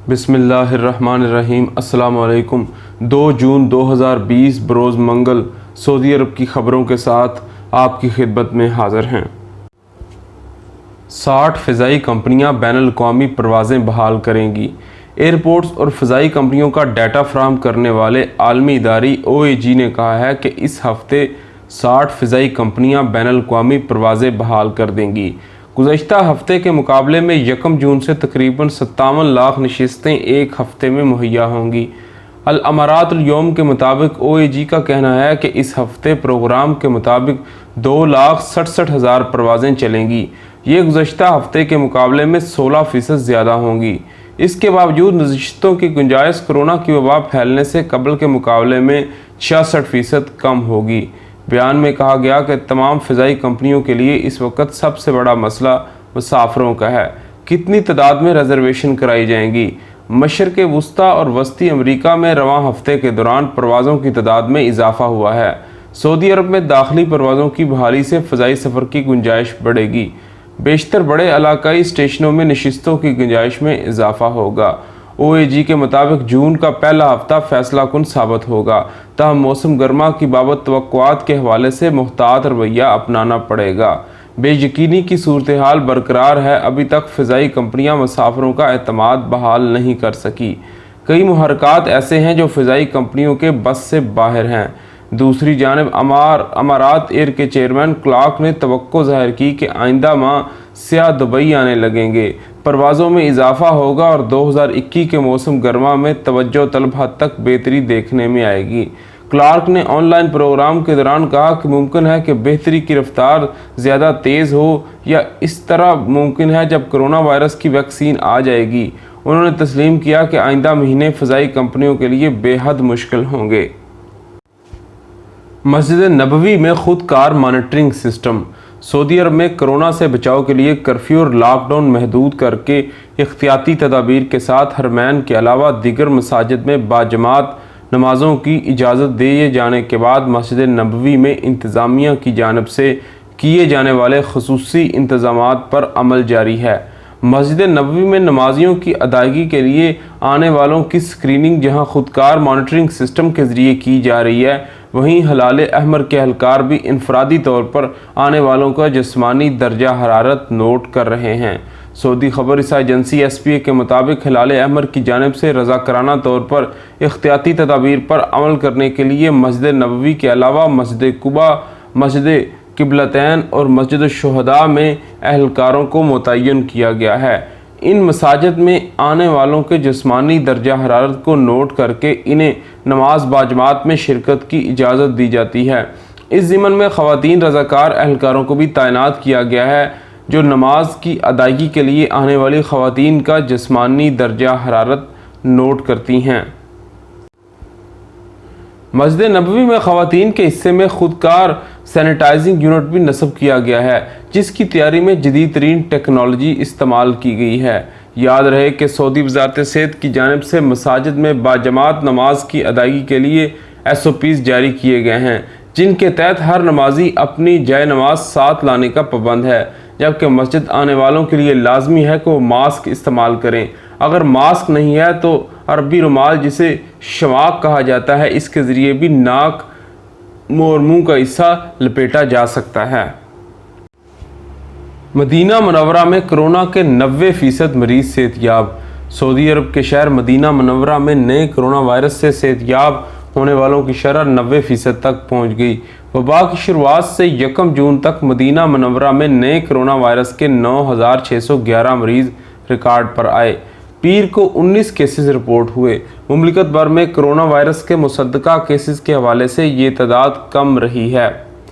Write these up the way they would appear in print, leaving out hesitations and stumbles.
بسم اللہ الرحمن الرحیم۔ السلام علیکم۔ 2 جون 2020 بروز منگل سعودی عرب کی خبروں کے ساتھ آپ کی خدمت میں حاضر ہیں۔ 60 فضائی کمپنیاں بین الاقوامی پروازیں بحال کریں گی۔ ایئرپورٹس اور فضائی کمپنیوں کا ڈیٹا فراہم کرنے والے عالمی ادارے OAG نے کہا ہے کہ اس ہفتے 60 فضائی کمپنیاں بین الاقوامی پروازیں بحال کر دیں گی۔ گزشتہ ہفتے کے مقابلے میں 1 جون سے تقریباً 57 لاکھ نشستیں ایک ہفتے میں مہیا ہوں گی۔ الامارات اليوم کے مطابق OAG کا کہنا ہے کہ اس ہفتے پروگرام کے مطابق 2,67,000 پروازیں چلیں گی۔ یہ گزشتہ ہفتے کے مقابلے میں 16% زیادہ ہوں گی۔ اس کے باوجود نشستوں کی گنجائش کورونا کی وبا پھیلنے سے قبل کے مقابلے میں 66% کم ہوگی۔ بیان میں کہا گیا کہ تمام فضائی کمپنیوں کے لیے اس وقت سب سے بڑا مسئلہ مسافروں کا ہے۔ کتنی تعداد میں ریزرویشن کرائی جائیں گی؟ مشرق وسطیٰ اور وسطی امریکہ میں رواں ہفتے کے دوران پروازوں کی تعداد میں اضافہ ہوا ہے۔ سعودی عرب میں داخلی پروازوں کی بحالی سے فضائی سفر کی گنجائش بڑھے گی۔ بیشتر بڑے علاقائی اسٹیشنوں میں نشستوں کی گنجائش میں اضافہ ہوگا۔ OAG کے مطابق جون کا پہلا ہفتہ فیصلہ کن ثابت ہوگا، تاہم موسم گرما کی بابت توقعات کے حوالے سے محتاط رویہ اپنانا پڑے گا۔ بے یقینی کی صورتحال برقرار ہے۔ ابھی تک فضائی کمپنیاں مسافروں کا اعتماد بحال نہیں کر سکی۔ کئی محرکات ایسے ہیں جو فضائی کمپنیوں کے بس سے باہر ہیں۔ دوسری جانب امارات ایئر کے چیئرمین کلارک نے توقع ظاہر کی کہ آئندہ ماہ سیاح دبئی آنے لگیں گے، پروازوں میں اضافہ ہوگا اور 2021 کے موسم گرما میں توجہ طلب حد تک بہتری دیکھنے میں آئے گی۔ کلارک نے آن لائن پروگرام کے دوران کہا کہ ممکن ہے کہ بہتری کی رفتار زیادہ تیز ہو یا اس طرح ممکن ہے جب کورونا وائرس کی ویکسین آ جائے گی۔ انہوں نے تسلیم کیا کہ آئندہ مہینے فضائی کمپنیوں کے لیے بے حد مشکل ہوں گے۔ مسجد نبوی میں خود کار مانیٹرنگ سسٹم۔ سعودی عرب میں کورونا سے بچاؤ کے لیے کرفیو اور لاک ڈاؤن محدود کر کے احتیاطی تدابیر کے ساتھ حرمین کے علاوہ دیگر مساجد میں باجماعت نمازوں کی اجازت دیے جانے کے بعد مسجد نبوی میں انتظامیہ کی جانب سے کیے جانے والے خصوصی انتظامات پر عمل جاری ہے۔ مسجد نبوی میں نمازیوں کی ادائیگی کے لیے آنے والوں کی اسکریننگ جہاں خودکار مانیٹرنگ سسٹم کے ذریعے کی جا رہی ہے، وہیں ہلال احمر کے اہلکار بھی انفرادی طور پر آنے والوں کا جسمانی درجہ حرارت نوٹ کر رہے ہیں۔ سعودی خبر رساں ایجنسی SPA کے مطابق ہلال احمر کی جانب سے رضاکارانہ طور پر احتیاطی تدابیر پر عمل کرنے کے لیے مسجد نبوی کے علاوہ مسجد قباء، مسجد قبلتین اور مسجد الشہداء میں اہلکاروں کو متعین کیا گیا ہے۔ ان مساجد میں آنے والوں کے جسمانی درجہ حرارت کو نوٹ کر کے انہیں نماز باجماعت میں شرکت کی اجازت دی جاتی ہے۔ اس ضمن میں خواتین رضاکار اہلکاروں کو بھی تعینات کیا گیا ہے جو نماز کی ادائیگی کے لیے آنے والی خواتین کا جسمانی درجہ حرارت نوٹ کرتی ہیں۔ مسجد نبوی میں خواتین کے حصے میں خودکار سینیٹائزنگ یونٹ بھی نصب کیا گیا ہے، جس کی تیاری میں جدید ترین ٹیکنالوجی استعمال کی گئی ہے۔ یاد رہے کہ سعودی وزارت صحت کی جانب سے مساجد میں باجماعت نماز کی ادائیگی کے لیے SOPs جاری کیے گئے ہیں، جن کے تحت ہر نمازی اپنی جائے نماز ساتھ لانے کا پابند ہے، جبکہ مسجد آنے والوں کے لیے لازمی ہے کہ وہ ماسک استعمال کریں۔ اگر ماسک نہیں ہے تو عربی رومال جسے شماغ کہا جاتا ہے، اس کے ذریعے بھی ناک اور منہ کا حصہ لپیٹا جا سکتا ہے۔ مدینہ منورہ میں کورونا کے 90% مریض صحت یاب۔ سعودی عرب کے شہر مدینہ منورہ میں نئے کورونا وائرس سے صحت یاب ہونے والوں کی شرح 90% تک پہنچ گئی۔ وبا کی شروعات سے 1 جون تک مدینہ منورہ میں نئے کورونا وائرس کے 9,611 مریض ریکارڈ پر آئے۔ پیر کو 19 کیسز رپورٹ ہوئے۔ مملکت بھر میں کورونا وائرس کے مصدقہ کیسز کے حوالے سے یہ تعداد کم رہی ہے۔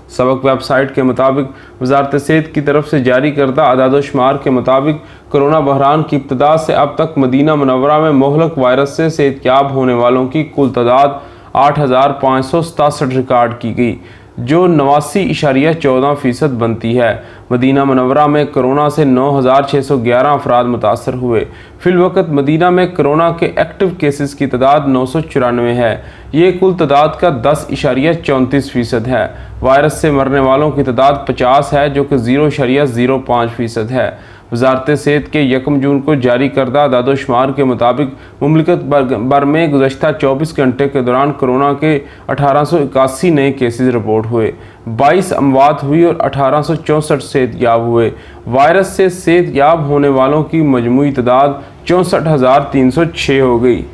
سبق ویب سائٹ کے مطابق وزارت صحت کی طرف سے جاری کردہ اعداد و شمار کے مطابق کورونا بحران کی ابتدا سے اب تک مدینہ منورہ میں مہلک وائرس سے صحت یاب ہونے والوں کی کل تعداد 8,567 ریکارڈ کی گئی، جو 89.14% بنتی ہے۔ مدینہ منورہ میں کورونا سے 9,611 افراد متاثر ہوئے۔ فی الوقت مدینہ میں کورونا کے ایکٹیو کیسز کی تعداد 994 ہے۔ یہ کل تعداد کا 10.34% ہے۔ وائرس سے مرنے والوں کی تعداد 50 ہے، جو کہ 0.05% ہے۔ वजारत सेहत के 1 जून को जारी करदा दादोशुमार के मुताबिक ममलिकत भर में गुज़श्ता 24 घंटे के दौरान कोरोना के 1881 नए केसेस रिपोर्ट हुए, 22 अमवात हुई और 1864 सेहतयाब हुए। वायरस से सेहतयाब होने वालों की मजमूई तादाद 64,306 हो गई।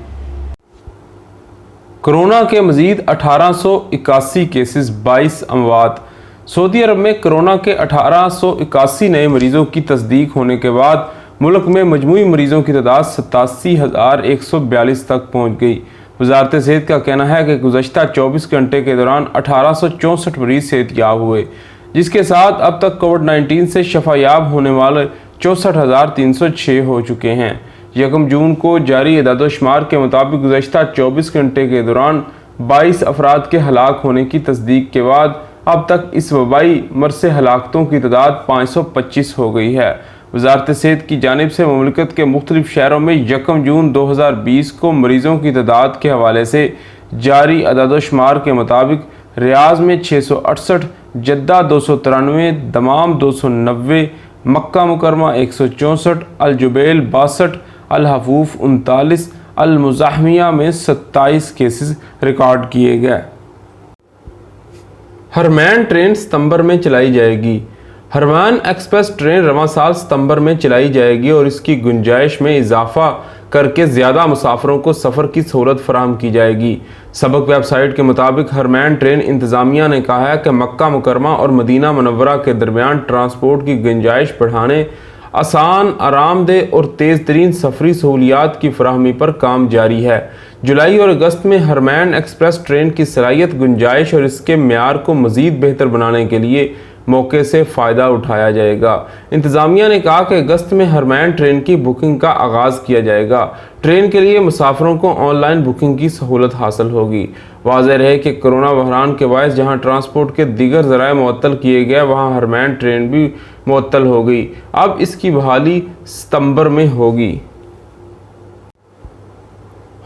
कोरोना के मजीद 1881 केसेस, 22 अमवात। सऊदी अरब में कोरोना के 1881 नए मरीजों की तस्दीक होने के बाद मुल्क में मजमूई मरीजों की तादाद 87,142 तक पहुँच गई। वजारत सेहत का कहना है कि गुज़श्ता 24 घंटे के दौरान 1864 मरीज सेहतयाब हुए, जिसके साथ अब तक कोविड-19 से शफायाब होने वाले 64,306 हो चुके हैं। 1 जून को जारी दादोशुमार के मुताबिक गुज़श्ता 24 घंटे के दौरान 22 अफराद के हलाक होने की तस्दीक के बाद अब तक इस वबाई मर्ज़ से हलाकतों की तादाद 525 हो गई है। वजारत सेहत की जानिब से ममलिकत के मुख्तलिफ शहरों में 1 जून 2020 को मरीज़ों की तादाद के हवाले से जारी अदादोशुमार के मुताबिक रियाज में 668, जद्दा 293, दमाम 290, मक्का मुकरमा 164, अल-जुबैल 62, अल-हफूफ 39, अल-मुज़ाहमिया में 27 केसेस रिकॉर्ड किए गए। हरमैन ट्रेन सितंबर में चलाई जाएगी। हरमैन एक्सप्रेस ट्रेन रवां साल सितंबर में चलाई जाएगी और इसकी गुंजाइश में इजाफा करके ज़्यादा मुसाफिरों को सफ़र की सहूलत फराहम की जाएगी। सबक वेबसाइट के मुताबिक हरमैन ट्रेन इंतज़ामिया ने कहा है कि मक्का मुकरमा और मदीना मुनव्वरा के दरमियान ट्रांसपोर्ट की गुंजाइश बढ़ाने, आसान, आरामदेह और तेज़ तरीन सफरी सहूलियात की फराहमी पर काम जारी है। जुलाई और अगस्त में हरमैन एक्सप्रेस ट्रेन की सलाहियत, गुंजाइश और इसके म्यार को मज़ीद बेहतर बनाने के लिए मौके से फ़ायदा उठाया जाएगा। इंतज़ामिया ने कहा कि अगस्त में हरमैन ट्रेन की बुकिंग का आगाज़ किया जाएगा। ट्रेन के लिए मुसाफिरों को ऑनलाइन बुकिंग की सहूलत हासिल होगी। वाज़ेह रहे कि कोरोना बहरान के बायस जहां ट्रांसपोर्ट के दीगर ज़राए मुअत्तल किए गए, वहां हरमैन ट्रेन भी मुअत्तल हो गई। अब इसकी बहाली सितंबर में होगी।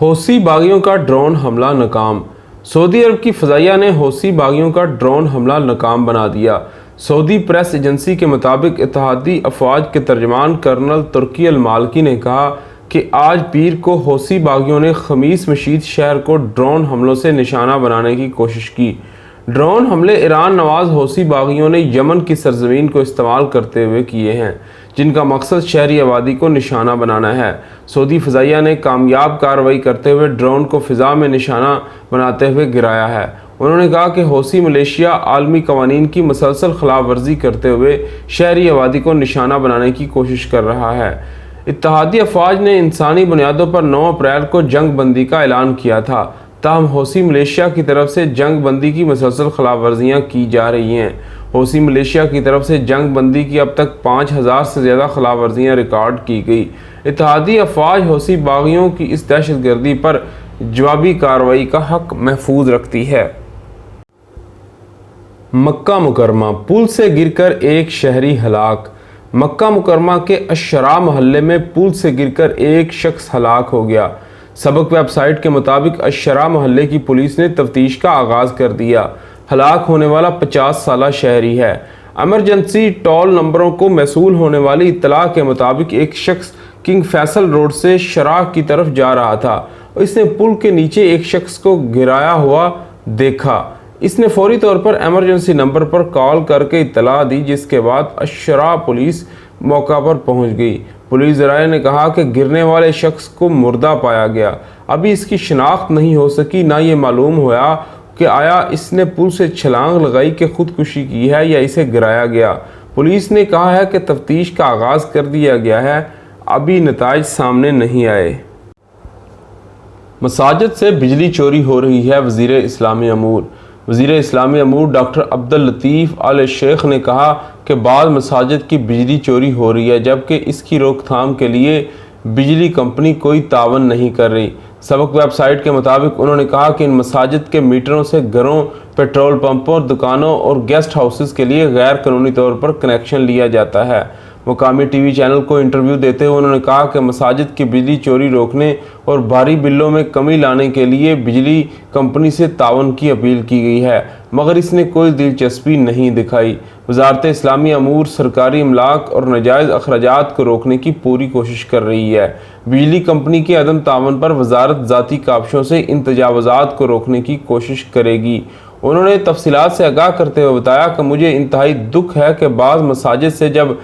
हौसी बागियों का ड्रोन हमला नाकाम। सऊदी अरब की फ़ज़ाइया ने हौसी बागियों का ड्रोन हमला नाकाम बना दिया। सऊदी प्रेस एजेंसी के मुताबिक इत्तेहादी अफवाज के तर्जमान कर्नल तुर्की अल मालकी ने कहा कि आज पीर को हौसी बागियों ने खमीस मशीद शहर को ड्रोन हमलों से निशाना बनाने की कोशिश की। ड्रोन हमले ईरान नवाज हौसी बागियों ने यमन की सरजमीन को इस्तेमाल करते हुए किए हैं, जिनका मकसद शहरी आबादी को निशाना बनाना है। सऊदी फ़ज़ाइया ने कामयाब कार्रवाई करते हुए ड्रोन को फ़िज़ा में निशाना बनाते हुए गिराया है। उन्होंने कहा कि हौसी मलेशिया आलमी कवानीन की मुसलसल खिलाफ वर्जी करते हुए शहरी आबादी को निशाना बनाने की कोशिश कर रहा है। इत्तेहादी अफवाज ने इंसानी बुनियादों पर 9 अप्रैल को जंग बंदी का ऐलान किया था, ताहम हौसी मलेशिया की तरफ से जंग बंदी की मुसलसल खिलाफ वर्जियाँ की जा रही हैं। हौसी मलेशिया की तरफ से जंग बंदी की अब तक 5000 से ज़्यादा खिलाफ वर्जियाँ रिकॉर्ड की गई। इत्तेहादी अफवाज हौसी बागियों की इस दहशतगर्दी पर जवाबी कार्रवाई का हक महफूज रखती है। मक्का मुकरमा, पुल से गिरकर एक शहरी हलाक। मक्का मुकरमा के अशरा मोहल्ले में पुल से गिरकर एक शख्स हलाक हो गया। सबक वेबसाइट के मुताबिक अशरा मोहल्ले की पुलिस ने तफ्तीश का आगाज़ कर दिया। हलाक होने वाला 50 साला शहरी है। एमरजेंसी टोल नंबरों को मौसूल होने वाली इत्तला के मुताबिक एक शख्स किंग फैसल रोड से शराह की तरफ जा रहा था। इसने पुल के नीचे एक शख्स को गिराया हुआ देखा। इसने फौरी तौर पर एमरजेंसी नंबर पर कॉल करके इत्तला दी, जिसके बाद अशरा पुलिस मौका पर पहुंच गई। पुलिस ज़राए ने कहा कि गिरने वाले शख्स को मुर्दा पाया गया। अभी इसकी शिनाख्त नहीं हो सकी, ना ये मालूम हुआ कि आया इसने पुल से छलांग लगाई कि खुदकुशी की है या इसे गिराया गया। पुलिस ने कहा है कि तफ्तीश का आगाज़ कर दिया गया है, अभी नताइज सामने नहीं आए। मसाजिद से बिजली चोरी हो रही है, वज़ीर इस्लामी अमूर। वज़ीर इस्लामी अमूर डॉक्टर अब्दुल लतीफ़ आल शेख ने कहा कि बाद मसाजिद की बिजली चोरी हो रही है, जबकि इसकी रोकथाम के लिए बिजली कंपनी कोई तावन नहीं कर रही। सबक वेबसाइट के मुताबिक उन्होंने कहा कि इन मसाजिद के मीटरों से घरों, पेट्रोल पंपों, दुकानों और गेस्ट हाउसेस के लिए गैर कानूनी तौर पर कनेक्शन लिया जाता है। मुकामी टीवी चैनल को इंटरव्यू देते हुए उन्होंने कहा कि मसाजिद की बिजली चोरी रोकने और भारी बिलों में कमी लाने के लिए बिजली कंपनी से तावन की अपील की गई है, मगर इसने कोई दिलचस्पी नहीं दिखाई। वजारत इस्लामी अमूर सरकारी अमलाक और नाजायज़ अखराजात को रोकने की पूरी कोशिश कर रही है। बिजली कंपनी के अदम तावन पर वजारत ज़ाती काबशों से इन तजावुज़ात को रोकने की कोशिश करेगी। उन्होंने तफसीलात से आगाह करते हुए बताया कि मुझे इंतहाई दुख है कि बाज़ मसाजिद से जब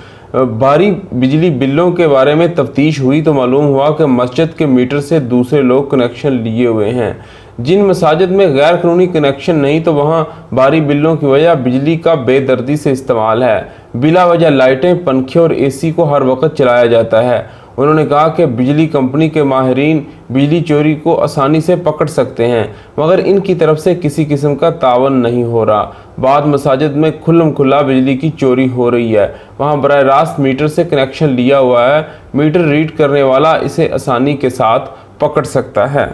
भारी बिजली बिलों के बारे में तफ्तीश हुई तो मालूम हुआ कि मस्जिद के मीटर से दूसरे लोग कनेक्शन लिए हुए हैं। जिन मसाजिद में गैर कानूनी कनेक्शन नहीं तो वहाँ भारी बिलों की वजह बिजली का बेदर्दी से इस्तेमाल है। बिला वजह लाइटें, पंखे और एसी को हर वक्त चलाया जाता है। उन्होंने कहा कि बिजली कंपनी के माहिरीन बिजली चोरी को आसानी से पकड़ सकते हैं, मगर इनकी तरफ से किसी किस्म का तावन नहीं हो रहा। बाद मसाजिद में खुल्लम खुल्ला बिजली की चोरी हो रही है। वहाँ बराह रास्त मीटर से कनेक्शन लिया हुआ है। मीटर रीड करने वाला इसे आसानी के साथ पकड़ सकता है।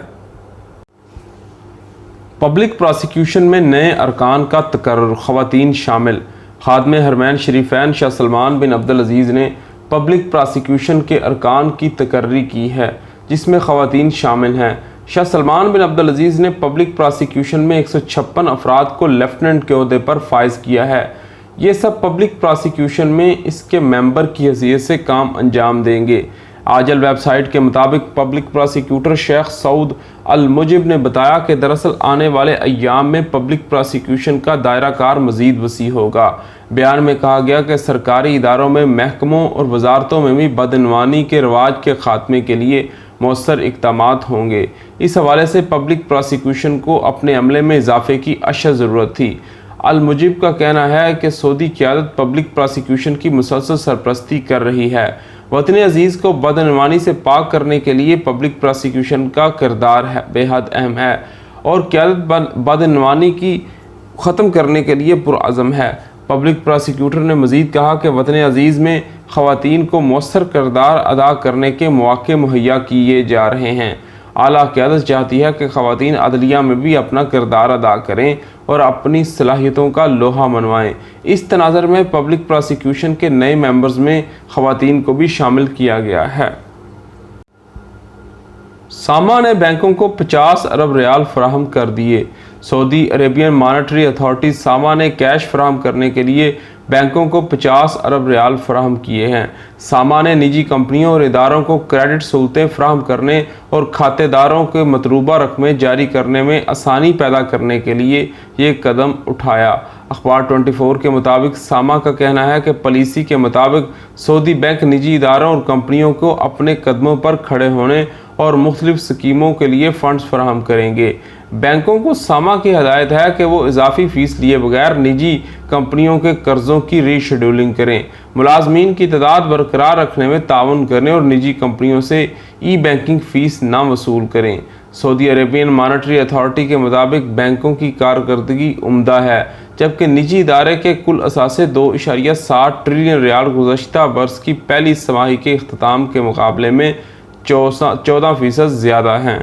पब्लिक प्रोसिक्यूशन में नए अरकान का तकर्रुर, ख़वातीन शामिल। खादमे हरमैन शरीफैन शाह सलमान बिन अब्दुल अजीज़ ने पब्लिक प्रोसिक्यूशन के अरकान की तकर्री की है, जिसमें ख़वातीन शामिल हैं। शाह सलमान बिन अब्दुल अजीज़ ने पब्लिक प्रोसिक्यूशन में 156 अफराद को लेफ्टिनेंट के ओहदे पर फाइज किया है। ये सब पब्लिक प्रोसिक्यूशन में इसके मेंबर की हैसियत से काम अंजाम देंगे। आजल वेबसाइट के मुताबिक पब्लिक प्रोसिक्यूटर शेख सऊद अल मुजिब ने बताया कि दरअसल आने वाले अय्याम में पब्लिक प्रोसिक्यूशन का दायरा कार मज़ीद वसी होगा। बयान में कहा गया कि सरकारी इदारों में, महकमों और वजारतों में भी बदनवानी के रवाज के खात्मे के लिए मौसर इक़दामात होंगे। इस हवाले से पब्लिक प्रोसिक्यूशन को अपने अमले में इजाफे की अशद ज़रूरत थी। अल मुजिब का कहना है कि सऊदी क़यादत पब्लिक प्रोसिक्यूशन की मुसलसल सरपरस्ती कर रही है। वतन अजीज़ को बदनवानी से पाक करने के लिए पब्लिक प्रोसिक्यूशन का किरदार बेहद अहम है और क़यादत बदनवानी की ख़त्म करने के लिए पुरअज़म है। पब्लिक प्रोसिक्यूटर ने मज़ीद कहा कि वतन अजीज़ में ख़वातीन को मौसर किरदार अदा करने के मौक़े मुहैया किए जा रहे हैं। आला क़यादत चाहती है कि ख़वातीन अदलिया में भी अपना किरदार अदा करें और अपनी सलाहियतों का लोहा मनवाएं। इस तनाज़र में पब्लिक प्रोसिक्यूशन के नए मेंबर्स में ख़वातीन को भी शामिल किया गया है। सामा ने बैंकों को 50 अरब रियाल फराहम कर दिए। सऊदी अरेबियन मॉनेटरी अथॉरिटी सामा ने कैश फराहम करने के लिए बैंकों को 50 अरब रियाल फराहम किए हैं। सामा ने निजी कंपनियों और इदारों को क्रेडिट सहूलतें फराहम करने और खातेदारों के मतलूबा रकमें जारी करने में आसानी पैदा करने के लिए ये कदम उठाया। अखबार 24 के मुताबिक सामा का कहना है कि पॉलिसी के मुताबिक सऊदी बैंक निजी इदारों और कंपनियों को अपने कदमों पर खड़े होने और मुख्तलिफ स्कीमों के लिए फ़ंड्स फराहम करेंगे। बैंकों को सामा की हदायत है कि वो इजाफी फ़ीस लिए बगैर निजी कंपनियों के कर्ज़ों की रीशेड्यूलिंग करें, मुलाजमीन की तादाद बरकरार रखने में ताउन करें और निजी कंपनियों से ई बैंकिंग फ़ीस ना वसूल करें। सऊदी अरेबियन मॉनेटरी अथॉरिटी के मुताबिक बैंकों की कारकर्दगी उम्दा है, जबकि निजी इदारे के कुल असासे 2.7 ट्रिलियन रियाल गुज़श्ता बरस की पहली तिमाही के इख्तिताम के मुकाबले में 14% ज़्यादा हैं।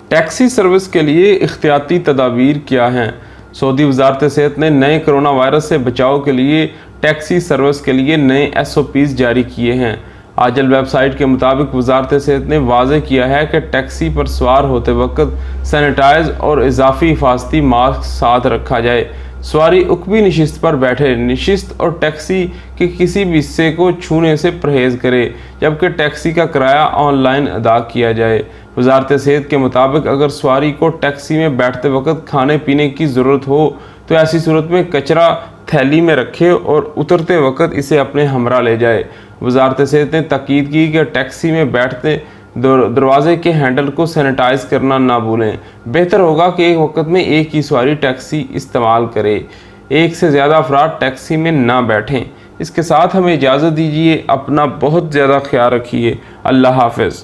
टैक्सी सर्विस के लिए इख्तियाती तदाबीर क्या हैं? सऊदी वजारत सेहत ने नए कोरोना वायरस से बचाव के लिए टैक्सी सर्विस के लिए नए SOPs जारी किए हैं। आजल वेबसाइट के मुताबिक वजारत सेहत ने वाज़ेह किया है कि टैक्सी पर सवार होते वक्त सैनिटाइज और इजाफी हिफाजती मास्क साथ रखा जाए। सवारी उकबी नशिस्त पर बैठे, नशिस्त और टैक्सी के किसी भी हिस्से को छूने से परहेज़ करे, जबकि टैक्सी का किराया ऑनलाइन अदा किया जाए। वजारत सेहत के मुताबिक अगर सवारी को टैक्सी में बैठते वक्त खाने पीने की ज़रूरत हो तो ऐसी सूरत में कचरा थैली में रखे और उतरते वक्त इसे अपने हमरा ले जाए। वजारत सेहत ने ताकीद की कि टैक्सी में बैठते दरवाजे के हैंडल को सैनिटाइज करना ना भूलें। बेहतर होगा कि एक वक्त में एक ही सवारी टैक्सी इस्तेमाल करे, एक से ज़्यादा अफराद टैक्सी में ना बैठें। इसके साथ हमें इजाज़त दीजिए। अपना बहुत ज़्यादा ख्याल रखिए। अल्लाह हाफ़िज़।